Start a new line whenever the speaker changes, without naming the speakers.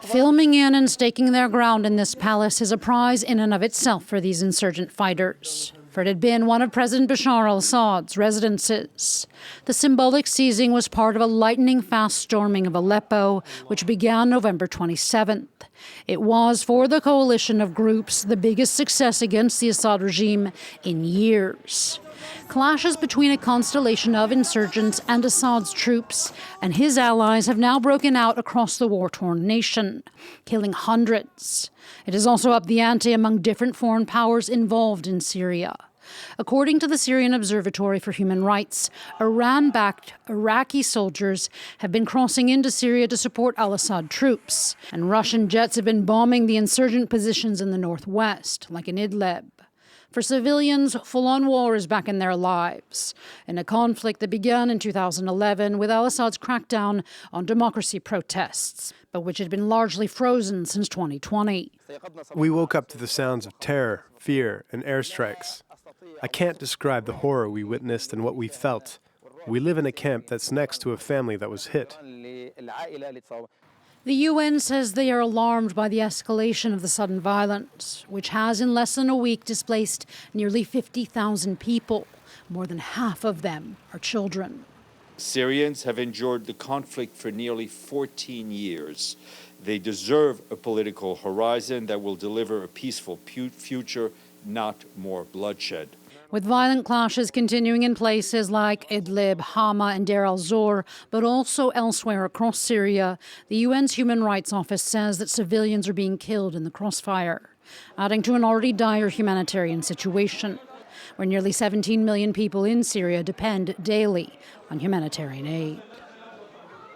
Filming in and staking their ground in this palace is a prize in and of itself for these insurgent fighters, for it had been one of President Bashar al-Assad's residences. The symbolic seizing was part of a lightning-fast storming of Aleppo, which began November 27th. It was, for the coalition of groups, the biggest success against the Assad regime in years. Clashes between a constellation of insurgents and Assad's troops and his allies have now broken out across the war-torn nation, killing hundreds. It has also upped the ante among different foreign powers involved in Syria. According to the Syrian Observatory for Human Rights, Iran-backed Iraqi soldiers have been crossing into Syria to support al-Assad troops, and Russian jets have been bombing the insurgent positions in the northwest, like in Idlib. For civilians, full-on war is back in their lives, in a conflict that began in 2011 with al-Assad's crackdown on democracy protests, but which had been largely frozen since 2020.
We woke up to the sounds of terror, fear, and airstrikes. I can't describe the horror we witnessed and what we felt. We live in a camp that's next to a family that was hit.
The UN says they are alarmed by the escalation of the sudden violence, which has in less than a week displaced nearly 50,000 people. More than half of them are children.
Syrians have endured the conflict for nearly 14 years. They deserve a political horizon that will deliver a peaceful future, not more bloodshed.
With violent clashes continuing in places like Idlib, Hama and Deir al-Zor, but also elsewhere across Syria, the UN's Human Rights Office says that civilians are being killed in the crossfire, adding to an already dire humanitarian situation, where nearly 17 million people in Syria depend daily on humanitarian aid.